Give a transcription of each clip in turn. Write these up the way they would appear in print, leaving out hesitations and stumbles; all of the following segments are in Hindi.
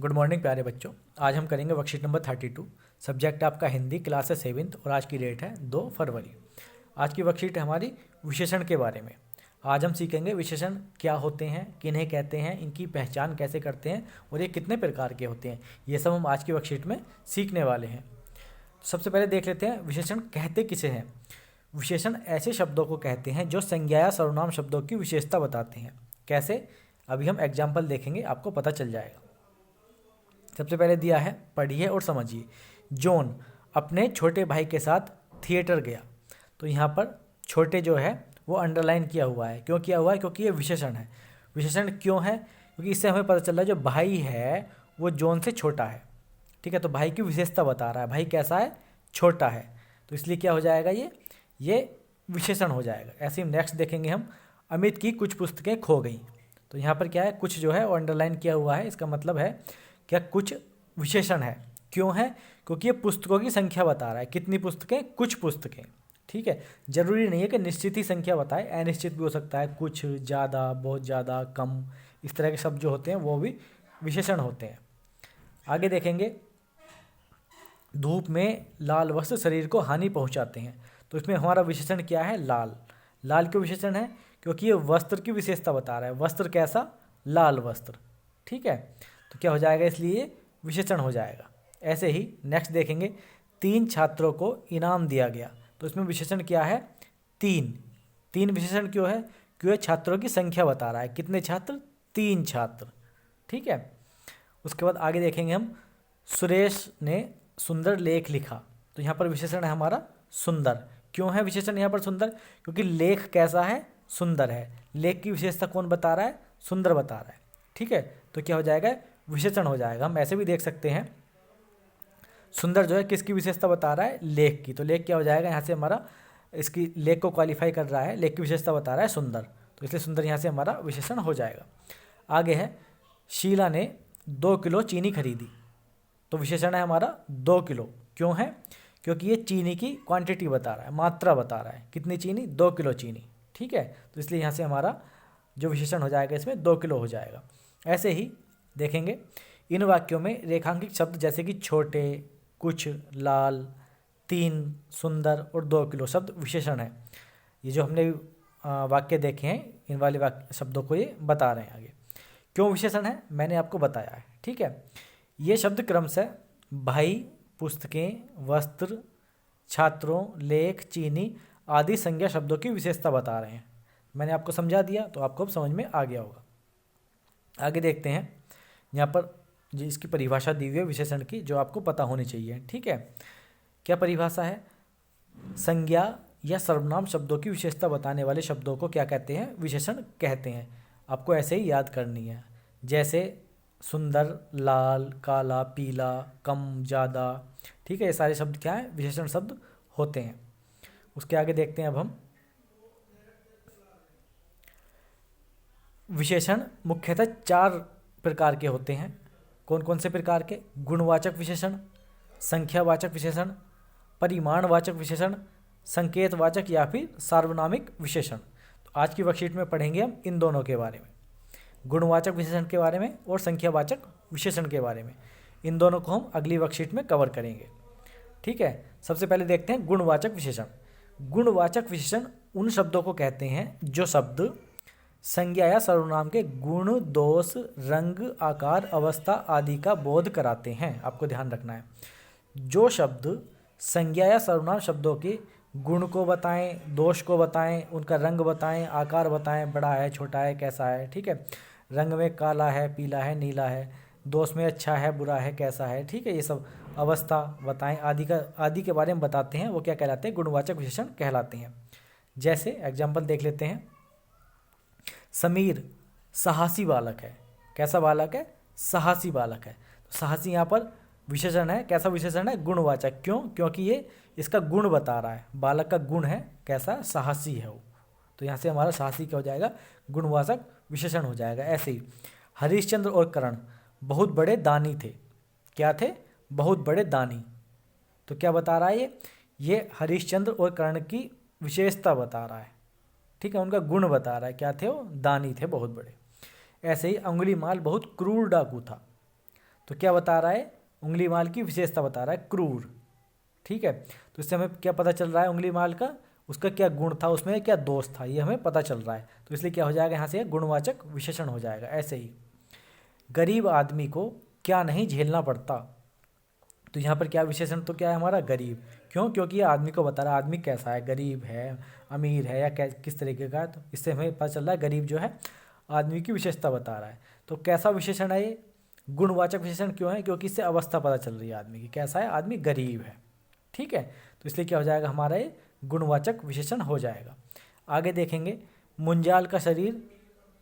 गुड मॉर्निंग प्यारे बच्चों। आज हम करेंगे वर्कशीट नंबर 32। सब्जेक्ट आपका हिंदी, क्लास है 7th और आज की डेट है 2 फरवरी। आज की वर्कशीट है हमारी विशेषण के बारे में। आज हम सीखेंगे विशेषण क्या होते हैं, किन्हें कहते हैं, इनकी पहचान कैसे करते हैं और ये कितने प्रकार के होते हैं। ये सब हम आज की वर्कशीट में सीखने वाले हैं। सबसे पहले देख लेते हैं विशेषण कहते किसे हैं। विशेषण ऐसे शब्दों को कहते हैं जो संज्ञा या सर्वनाम शब्दों की विशेषता बताते हैं। कैसे, अभी हम एग्जाम्पल देखेंगे, आपको पता चल जाएगा। सबसे पहले दिया है, पढ़िए और समझिए। जॉन अपने छोटे भाई के साथ थिएटर गया। तो यहाँ पर छोटे जो है वो अंडरलाइन किया हुआ है। क्यों किया हुआ है? क्योंकि ये विशेषण है। विशेषण क्यों है? क्योंकि इससे हमें पता चल रहा है जो भाई है वो जॉन से छोटा है। ठीक है, तो भाई की विशेषता बता रहा है, भाई कैसा है, छोटा है। तो इसलिए क्या हो जाएगा, ये विशेषण हो जाएगा। ऐसे ही नेक्स्ट देखेंगे हम, अमित की कुछ पुस्तकें खो गई। तो यहाँ पर क्या है, कुछ जो है वो अंडरलाइन किया हुआ है। इसका मतलब है क्या, कुछ विशेषण है। क्यों है? क्योंकि ये पुस्तकों की संख्या बता रहा है। कितनी पुस्तकें? कुछ पुस्तकें। ठीक है, जरूरी नहीं है कि निश्चित ही संख्या बताए, अनिश्चित भी हो सकता है। कुछ, ज़्यादा, बहुत ज़्यादा, कम, इस तरह के शब्द जो होते हैं वो भी विशेषण होते हैं। आगे देखेंगे, धूप में लाल वस्त्र शरीर को हानि पहुंचाते हैं। तो इसमें हमारा विशेषण क्या है, लाल। लाल क्यों विशेषण है? क्योंकि ये वस्त्र की विशेषता बता रहा है। वस्त्र कैसा? लाल वस्त्र। ठीक है, तो क्या हो जाएगा, इसलिए विशेषण हो जाएगा। ऐसे ही नेक्स्ट देखेंगे, 3 छात्रों को इनाम दिया गया। तो इसमें विशेषण क्या है, 3। 3 विशेषण क्यों है? क्यों? छात्रों की संख्या बता रहा है। कितने छात्र? 3 छात्र। ठीक है, उसके बाद आगे देखेंगे हम, सुरेश ने सुंदर लेख लिखा। तो यहाँ पर विशेषण है हमारा सुंदर। क्यों है विशेषण यहाँ पर सुंदर? क्योंकि लेख कैसा है, सुंदर है। लेख की विशेषता कौन बता रहा है? सुंदर बता रहा है। ठीक है, तो क्या हो जाएगा, विशेषण हो जाएगा। हम ऐसे भी देख सकते हैं, सुंदर जो है किसकी विशेषता बता रहा है, लेख की। तो लेख क्या हो जाएगा, यहाँ से हमारा इसकी लेख को क्वालिफाई कर रहा है, लेख की विशेषता बता रहा है सुंदर, तो इसलिए सुंदर यहाँ से हमारा विशेषण हो जाएगा। आगे है, शीला ने 2 किलो चीनी खरीदी। तो विशेषण है हमारा 2 किलो। क्यों है? क्योंकि ये चीनी की क्वांटिटी बता रहा है, मात्रा बता रहा है। कितनी चीनी? 2 किलो चीनी। ठीक है, तो इसलिए यहाँ से हमारा जो विशेषण हो जाएगा इसमें 2 किलो हो जाएगा। ऐसे ही देखेंगे, इन वाक्यों में रेखांकित शब्द जैसे कि छोटे, कुछ, लाल, 3, सुंदर और 2 किलो शब्द विशेषण है। ये जो हमने वाक्य देखे हैं, इन वाले वाक्य शब्दों को ये बता रहे हैं आगे। क्यों विशेषण है, मैंने आपको बताया है। ठीक है, ये शब्द क्रमशः भाई, पुस्तकें, वस्त्र, छात्रों, लेख, चीनी आदि संज्ञा शब्दों की विशेषता बता रहे हैं। मैंने आपको समझा दिया तो आपको अब समझ में आ गया होगा। आगे देखते हैं, यहाँ पर जो इसकी परिभाषा दी हुई है विशेषण की, जो आपको पता होनी चाहिए। ठीक है, क्या परिभाषा है? संज्ञा या सर्वनाम शब्दों की विशेषता बताने वाले शब्दों को क्या कहते हैं, विशेषण कहते हैं। आपको ऐसे ही याद करनी है, जैसे सुंदर, लाल, काला, पीला, कम, ज़्यादा। ठीक है, ये सारे शब्द क्या है, विशेषण शब्द होते हैं। उसके आगे देखते हैं अब हम, विशेषण मुख्यतः 4 प्रकार के होते हैं। कौन कौन से प्रकार के? गुणवाचक विशेषण, संख्यावाचक विशेषण, परिमाणवाचक विशेषण, संकेतवाचक या फिर सार्वनामिक विशेषण। तो आज की वर्कशीट में पढ़ेंगे हम इन दोनों के बारे में, गुणवाचक विशेषण के बारे में और संख्यावाचक विशेषण के बारे में। इन दोनों को हम अगली वर्कशीट में कवर करेंगे। ठीक है, सबसे पहले देखते हैं गुणवाचक विशेषण। गुणवाचक विशेषण उन शब्दों को कहते हैं जो शब्द संज्ञा या सर्वनाम के गुण, दोष, रंग, आकार, अवस्था आदि का बोध कराते हैं। आपको ध्यान रखना है, जो शब्द संज्ञा या सर्वनाम शब्दों के गुण को बताएं, दोष को बताएं, उनका रंग बताएं, आकार बताएं, बड़ा है, छोटा है, कैसा है। ठीक है, रंग में काला है, पीला है, नीला है, दोष में अच्छा है, बुरा है, कैसा है। ठीक है, ये सब अवस्था बताएं, आदि के बारे में बताते हैं, वो क्या कहलाते हैं, गुणवाचक विशेषण कहलाते हैं। जैसे एग्जाम्पल देख लेते हैं, समीर साहसी बालक है। कैसा बालक है? साहसी बालक है। तो साहसी यहाँ पर विशेषण है। कैसा विशेषण है? गुणवाचक। क्यों? क्योंकि ये इसका गुण बता रहा है, बालक का गुण है, कैसा, साहसी है वो। तो यहाँ से हमारा साहसी क्या हो जाएगा, गुणवाचक विशेषण हो जाएगा। ऐसे ही हरिश्चंद्र और कर्ण बहुत बड़े दानी थे। क्या थे? बहुत बड़े दानी। तो क्या बता रहा है ये हरिश्चंद्र और कर्ण की विशेषता बता रहा है। ठीक है, उनका गुण बता रहा है। क्या थे वो? दानी थे, बहुत बड़े। ऐसे ही अंगुलीमाल बहुत क्रूर डाकू था। तो क्या बता रहा है, उंगलीमाल की विशेषता बता रहा है, क्रूर। ठीक है, तो इससे हमें क्या पता चल रहा है, उंगलीमाल का उसका क्या गुण था, उसमें क्या दोष था, ये हमें पता चल रहा है। तो इसलिए क्या हो जाएगा, यहाँ से गुणवाचक विशेषण हो जाएगा। ऐसे ही गरीब आदमी को क्या नहीं झेलना पड़ता, तो यहाँ पर क्या विशेषण, तो क्या है हमारा, गरीब। क्यों, क्योंकि ये आदमी को बता रहा है, आदमी कैसा है, गरीब है, अमीर है, या किस तरीके का है। तो इससे हमें पता चल रहा है गरीब जो है आदमी की विशेषता बता रहा है। तो कैसा विशेषण है ये, गुणवाचक विशेषण। क्यों है, क्योंकि इससे अवस्था पता चल रही है आदमी की, कैसा है, आदमी गरीब है। ठीक है, तो इसलिए क्या हो जाएगा हमारा ये गुणवाचक विशेषण हो जाएगा। आगे देखेंगे, मुंजाल का शरीर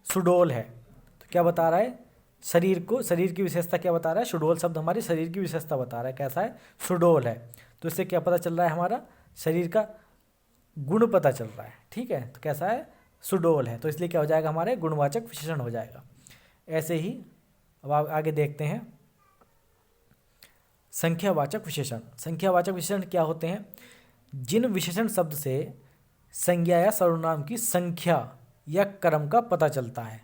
सुडौल है, तो क्या बता रहा है, शरीर को, शरीर की विशेषता क्या बता रहा है, सुडौल शब्द हमारी शरीर की विशेषता बता रहा है, कैसा है, सुडौल है। तो इससे क्या पता चल रहा है, हमारा शरीर का गुण पता चल रहा है। ठीक है, तो कैसा है, सुडौल है। तो इसलिए क्या हो जाएगा, हमारे गुणवाचक विशेषण हो जाएगा। ऐसे ही अब आगे देखते हैं संख्यावाचक विशेषण। संख्यावाचक विशेषण क्या होते हैं, जिन विशेषण शब्द से संज्ञा या सर्वनाम की संख्या या क्रम का पता चलता है।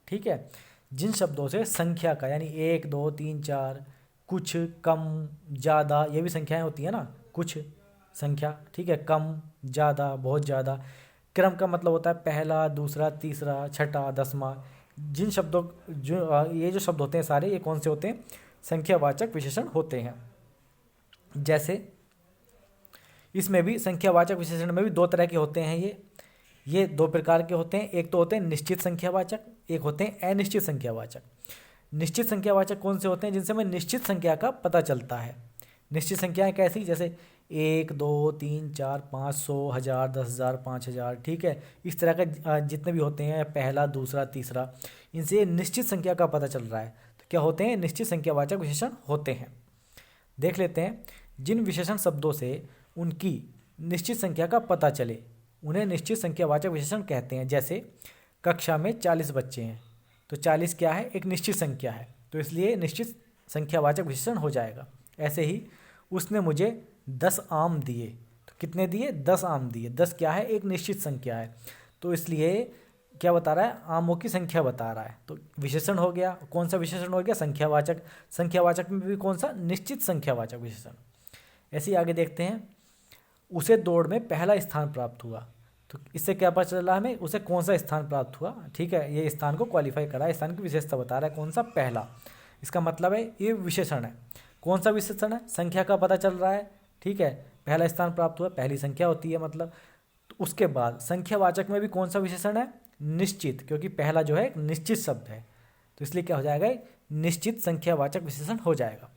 ठीक है, जिन शब्दों से संख्या का, यानी 1 2 3 4, कुछ, कम, ज़्यादा, ये भी संख्याएं होती है ना, कुछ संख्या, ठीक है, कम, ज़्यादा, बहुत ज़्यादा। क्रम का मतलब होता है पहला, दूसरा, तीसरा, छठा, 10वां। जिन शब्दों, जो ये जो शब्द होते हैं सारे, ये कौन से होते हैं, संख्यावाचक विशेषण होते हैं। जैसे इसमें भी संख्यावाचक विशेषण में भी दो तरह के होते हैं, ये दो प्रकार के होते हैं। एक तो होते हैं निश्चित संख्यावाचक, एक होते हैं अनिश्चित संख्यावाचक। निश्चित संख्यावाचक कौन से होते हैं, जिनसे हमें निश्चित संख्या का पता चलता है। निश्चित संख्याएं कैसी, जैसे 1 2 3 4 5 100 1000 10,000 5,000। ठीक है, इस तरह का जितने भी होते हैं, पहला, दूसरा, तीसरा, इनसे निश्चित संख्या का पता चल रहा है। तो क्या होते हैं, निश्चित संख्यावाचक विशेषण होते हैं। देख लेते हैं, जिन विशेषण शब्दों से उनकी निश्चित संख्या का पता चले उन्हें निश्चित संख्यावाचक विशेषण कहते हैं। जैसे कक्षा में 40 बच्चे हैं, तो 40 क्या है, एक निश्चित संख्या है, तो इसलिए निश्चित संख्यावाचक विशेषण हो जाएगा। ऐसे ही उसने मुझे 10 आम दिए, तो कितने दिए, 10 आम दिए। 10 क्या है, एक निश्चित संख्या है, तो इसलिए क्या बता रहा है, आमों की संख्या बता रहा है। तो विशेषण हो गया, कौन सा विशेषण हो गया, संख्यावाचक। संख्यावाचक में भी कौन सा, निश्चित संख्यावाचक विशेषण। ऐसे ही आगे देखते हैं, उसे दौड़ में पहला स्थान प्राप्त हुआ, तो इससे क्या पता चल रहा है हमें, उसे कौन सा स्थान प्राप्त हुआ। ठीक है, ये स्थान को क्वालिफाई करा है, स्थान की विशेषता बता रहा है, कौन सा, पहला। इसका मतलब है ये विशेषण है। कौन सा विशेषण है, संख्या का पता चल रहा है। ठीक है, पहला स्थान प्राप्त हुआ, पहली संख्या होती है मतलब। तो उसके बाद संख्यावाचक में भी कौन सा विशेषण है, निश्चित, क्योंकि पहला जो है एक निश्चित शब्द है, तो इसलिए क्या हो जाएगा, निश्चित संख्यावाचक विशेषण हो जाएगा।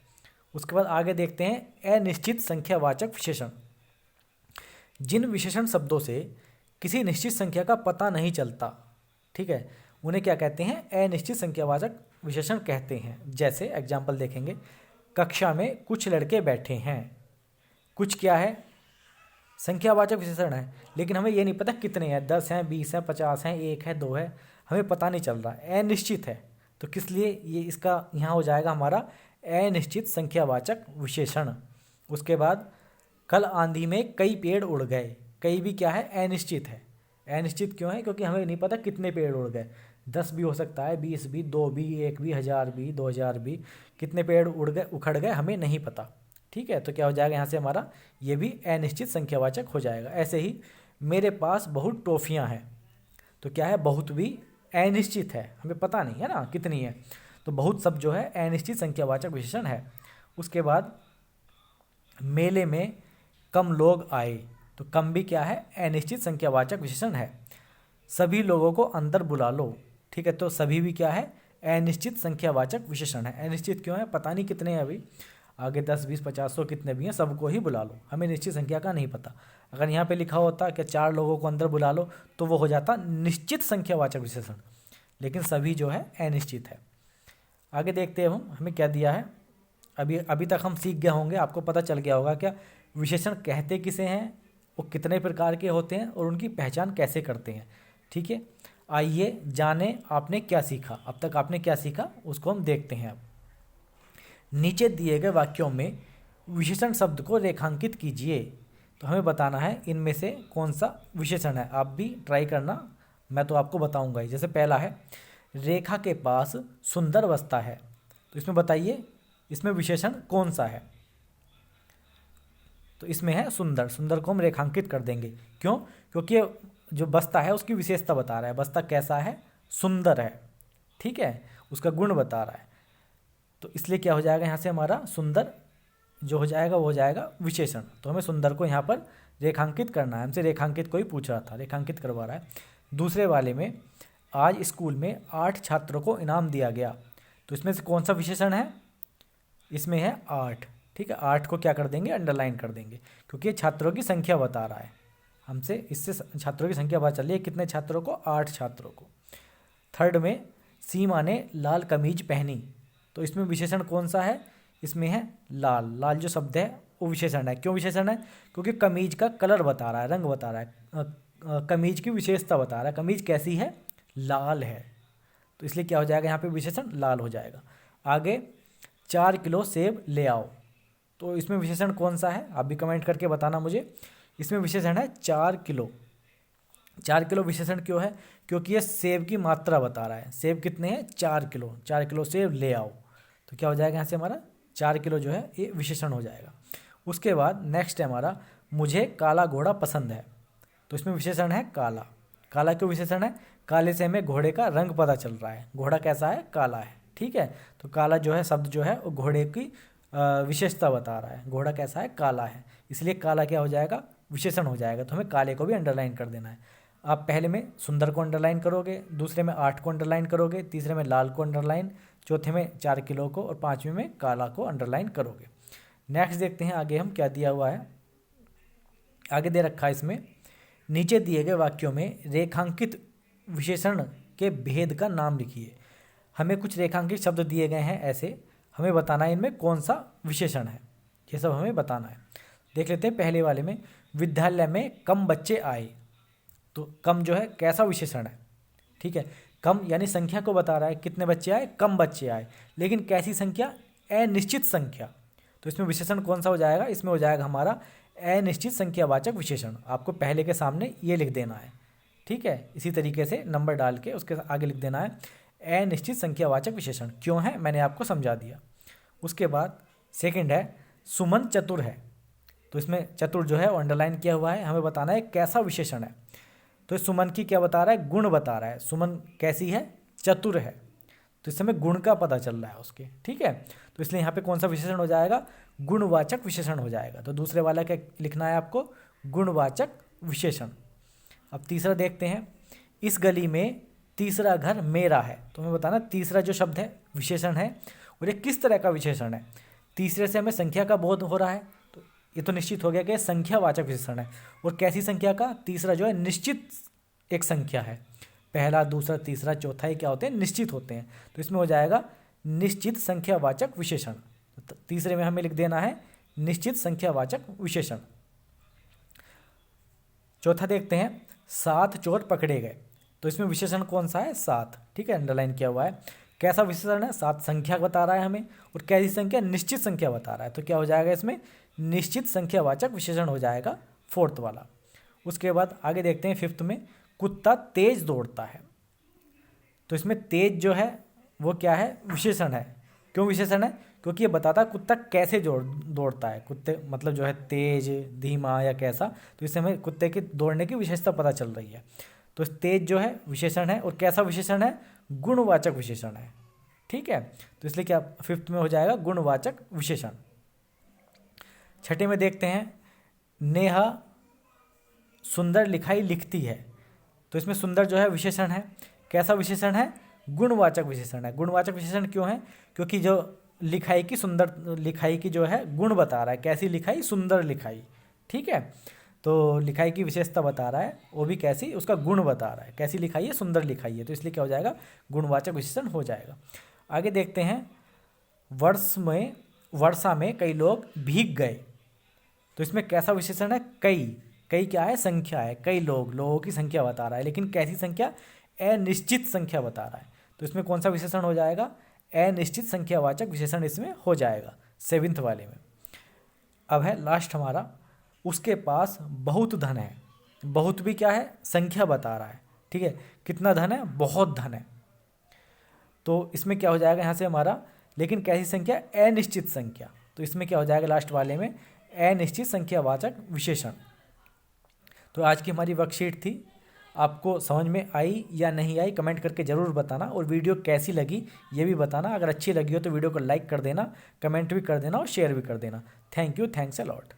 उसके बाद आगे देखते हैं अनिश्चित संख्यावाचक विशेषण। जिन विशेषण शब्दों से किसी निश्चित संख्या का पता नहीं चलता, ठीक है, उन्हें क्या कहते हैं, अनिश्चित संख्यावाचक विशेषण कहते हैं। जैसे एग्जाम्पल देखेंगे, कक्षा में कुछ लड़के बैठे हैं। कुछ क्या है, संख्यावाचक विशेषण है, लेकिन हमें ये नहीं पता कितने हैं, 10 हैं, 20 हैं, 50 हैं, 1 है, 2 है, हमें पता नहीं चल रहा, अनिश्चित है। तो किस लिए ये, इसका यहाँ हो जाएगा हमारा अनिश्चित संख्यावाचक विशेषण। उसके बाद कल आंधी में कई पेड़ उड़ गए। कई भी क्या है, अनिश्चित है। अनिश्चित क्यों है, क्योंकि हमें नहीं पता कितने पेड़ उड़ गए। 10 भी हो सकता है, 20 भी, 2 भी, 1 भी, 1000 भी, 2000 भी। कितने पेड़ उड़ गए, उखड़ गए, हमें नहीं पता। ठीक है, तो क्या हो जाएगा यहाँ से हमारा, ये भी अनिश्चित संख्यावाचक हो जाएगा। ऐसे ही मेरे पास बहुत टॉफियाँ हैं, तो क्या है, बहुत भी अनिश्चित है, हमें पता नहीं है ना कितनी है, तो बहुत शब्द जो है अनिश्चित संख्यावाचक विशेषण है। उसके बाद मेले में कम लोग आए, तो कम भी क्या है, अनिश्चित संख्यावाचक विशेषण है। सभी लोगों को अंदर बुला लो, ठीक है, तो सभी भी क्या है, अनिश्चित संख्यावाचक विशेषण है। अनिश्चित क्यों है, पता नहीं कितने हैं अभी, आगे 10 20 50 100 कितने भी हैं, सबको ही बुला लो, हमें निश्चित संख्या का नहीं पता। अगर यहाँ पे लिखा होता कि 4 लोगों को अंदर बुला लो, तो वो हो जाता निश्चित संख्यावाचक विशेषण, लेकिन सभी जो है अनिश्चित है। आगे देखते हैं हम, हमें क्या दिया है। अभी तक हम सीख गए होंगे, आपको पता चल गया होगा क्या विशेषण कहते किसे हैं, वो कितने प्रकार के होते हैं और उनकी पहचान कैसे करते हैं। ठीक है, आइए जाने आपने क्या सीखा, अब तक आपने क्या सीखा उसको हम देखते हैं। अब नीचे दिए गए वाक्यों में विशेषण शब्द को रेखांकित कीजिए, तो हमें बताना है इनमें से कौन सा विशेषण है। आप भी ट्राई करना, मैं तो आपको बताऊंगा ही। जैसे पहला है, रेखा के पास सुंदर बस्ता है, तो इसमें बताइए इसमें विशेषण कौन सा है? तो इसमें है सुंदर। सुंदर को हम रेखांकित कर देंगे। क्यों? क्योंकि ये जो बस्ता है उसकी विशेषता बता रहा है। बस्ता कैसा है? सुंदर है। ठीक है, उसका गुण बता रहा है। तो इसलिए क्या हो जाएगा यहाँ से हमारा सुंदर जो हो जाएगा वो हो जाएगा विशेषण। तो हमें सुंदर को यहाँ पर रेखांकित करना है। हमसे रेखांकित कोई पूछ रहा था, रेखांकित करवा रहा है। दूसरे वाले में आज स्कूल में 8 छात्रों को इनाम दिया गया। तो इसमें से कौन सा विशेषण है? इसमें है 8। ठीक है, 8 को क्या कर देंगे? अंडरलाइन कर देंगे, क्योंकि ये छात्रों की संख्या बता रहा है। हमसे इससे छात्रों की संख्या पता चल रही है। कितने छात्रों को? 8 छात्रों को। थर्ड में सीमा ने लाल कमीज पहनी। तो इसमें विशेषण कौन सा है? इसमें है लाल। लाल जो शब्द है वो विशेषण है। क्यों विशेषण है? क्योंकि कमीज का कलर बता रहा है, रंग बता रहा है, कमीज की विशेषता बता रहा है। कमीज कैसी है? लाल है। तो इसलिए क्या हो जाएगा यहाँ पे? विशेषण लाल हो जाएगा। आगे 4 किलो सेब ले आओ। तो इसमें विशेषण कौन सा है? आप भी कमेंट करके बताना मुझे। इसमें विशेषण है 4 किलो। 4 किलो विशेषण क्यों है? क्योंकि ये सेब की मात्रा बता रहा है। सेब कितने हैं? 4 किलो। 4 किलो सेब ले आओ। तो क्या हो जाएगा यहाँ से हमारा? 4 किलो जो है ये विशेषण हो जाएगा। उसके बाद नेक्स्ट है हमारा मुझे काला घोड़ा पसंद है। तो इसमें विशेषण है काला। काला क्यों विशेषण है? काले से हमें घोड़े का रंग पता चल रहा है। घोड़ा कैसा है? काला है। ठीक है, तो काला जो है शब्द जो है वो घोड़े की विशेषता बता रहा है। घोड़ा कैसा है? काला है। इसलिए काला क्या हो जाएगा? विशेषण हो जाएगा। तो हमें काले को भी अंडरलाइन कर देना है। आप पहले में सुंदर को अंडरलाइन करोगे, दूसरे में 8 को अंडरलाइन करोगे, तीसरे में लाल को अंडरलाइन, चौथे में 4 किलो को और पाँचवें में काला को अंडरलाइन करोगे। नेक्स्ट देखते हैं आगे हम क्या दिया हुआ है। आगे दे रखा है इसमें नीचे दिए गए वाक्यों में रेखांकित विशेषण के भेद का नाम लिखिए। हमें कुछ रेखांकित शब्द दिए गए हैं ऐसे, हमें बताना है इनमें कौन सा विशेषण है। ये सब हमें बताना है। देख लेते हैं पहले वाले में विद्यालय में कम बच्चे आए। तो कम जो है कैसा विशेषण है? ठीक है, कम यानी संख्या को बता रहा है। कितने बच्चे आए? कम बच्चे आए। लेकिन कैसी संख्या? अनिश्चित संख्या। तो इसमें विशेषण कौन सा हो जाएगा? इसमें हो जाएगा हमारा अनिश्चित संख्यावाचक विशेषण। आपको पहले के सामने ये लिख देना है। ठीक है, इसी तरीके से नंबर डाल के उसके आगे लिख देना है अनिश्चित संख्यावाचक विशेषण। क्यों है मैंने आपको समझा दिया। उसके बाद सेकंड है सुमन चतुर है। तो इसमें चतुर जो है वो अंडरलाइन किया हुआ है। हमें बताना है कैसा विशेषण है। तो सुमन की क्या बता रहा है? गुण बता रहा है। सुमन कैसी है? चतुर है। तो इस समय गुण का पता चल रहा है उसके। ठीक है, तो इसलिए यहाँ पे कौन सा विशेषण हो जाएगा? गुणवाचक विशेषण हो जाएगा। तो दूसरे वाला क्या लिखना है आपको? गुणवाचक विशेषण। अब तीसरा देखते हैं इस गली में तीसरा घर मेरा है। तो हमें बताना तीसरा जो शब्द है विशेषण है और ये किस तरह का विशेषण है। तीसरे से हमें संख्या का बोध हो रहा है। तो ये तो निश्चित हो गया कि संख्यावाचक विशेषण है। और कैसी संख्या का? तीसरा जो है निश्चित एक संख्या है। पहला, दूसरा, तीसरा, चौथा ये क्या होते हैं? निश्चित होते हैं। तो इसमें हो जाएगा निश्चित संख्यावाचक विशेषण। तो तीसरे में हमें लिख देना है निश्चित संख्यावाचक विशेषण। चौथा देखते हैं 7 चोर पकड़े गए। तो इसमें विशेषण कौन सा है? 7। ठीक है, अंडरलाइन किया हुआ है। कैसा विशेषण है? 7 संख्या बता रहा है हमें। और कैसी संख्या? निश्चित संख्या बता रहा है। तो क्या हो जाएगा इसमें? निश्चित संख्यावाचक विशेषण हो जाएगा फोर्थ वाला। उसके बाद आगे देखते हैं फिफ्थ में कुत्ता तेज दौड़ता है। तो इसमें तेज जो है वो क्या है? विशेषण है। क्यों विशेषण है? क्योंकि ये बताता है कुत्ता कैसे दौड़ता है। कुत्ते मतलब जो है तेज, धीमा या कैसा। तो इससे हमें कुत्ते की दौड़ने की विशेषता पता चल रही है। तो तेज जो है विशेषण है। और कैसा विशेषण है? गुणवाचक विशेषण है। ठीक है, तो इसलिए क्या फिफ्थ में हो जाएगा? गुणवाचक विशेषण। छठे में देखते हैं नेहा सुंदर लिखाई लिखती है। तो इसमें सुंदर जो है विशेषण है। कैसा विशेषण है? गुणवाचक विशेषण है। गुणवाचक विशेषण क्यों है? क्योंकि जो लिखाई की सुंदर लिखाई की जो है गुण बता रहा है। कैसी लिखाई? सुंदर लिखाई। ठीक है, तो लिखाई की विशेषता बता रहा है, वो भी कैसी? उसका गुण बता रहा है। कैसी लिखाई है? सुंदर लिखाई है। तो इसलिए क्या हो जाएगा? गुणवाचक विशेषण हो जाएगा। आगे देखते हैं वर्षा में कई लोग भीग गए। तो इसमें कैसा विशेषण है? कई। कई क्या है? संख्या है। कई लोग, लोगों की संख्या बता रहा है। लेकिन कैसी संख्या? अनिश्चित संख्या बता रहा है। तो इसमें कौन सा विशेषण हो जाएगा? अनिश्चित संख्यावाचक विशेषण इसमें हो जाएगा सेवेंथ वाले में। अब है लास्ट हमारा उसके पास बहुत धन है। बहुत भी क्या है? संख्या बता रहा है। ठीक है, कितना धन है? बहुत धन है। तो इसमें क्या हो जाएगा यहाँ से हमारा लेकिन कैसी संख्या? अनिश्चित संख्या। तो इसमें क्या हो जाएगा लास्ट वाले में? अनिश्चित संख्यावाचक विशेषण। तो आज की हमारी वर्कशीट थी। आपको समझ में आई या नहीं आई कमेंट करके ज़रूर बताना, और वीडियो कैसी लगी ये भी बताना। अगर अच्छी लगी हो तो वीडियो को लाइक कर देना, कमेंट भी कर देना और शेयर भी कर देना। Thank you, thanks a lot.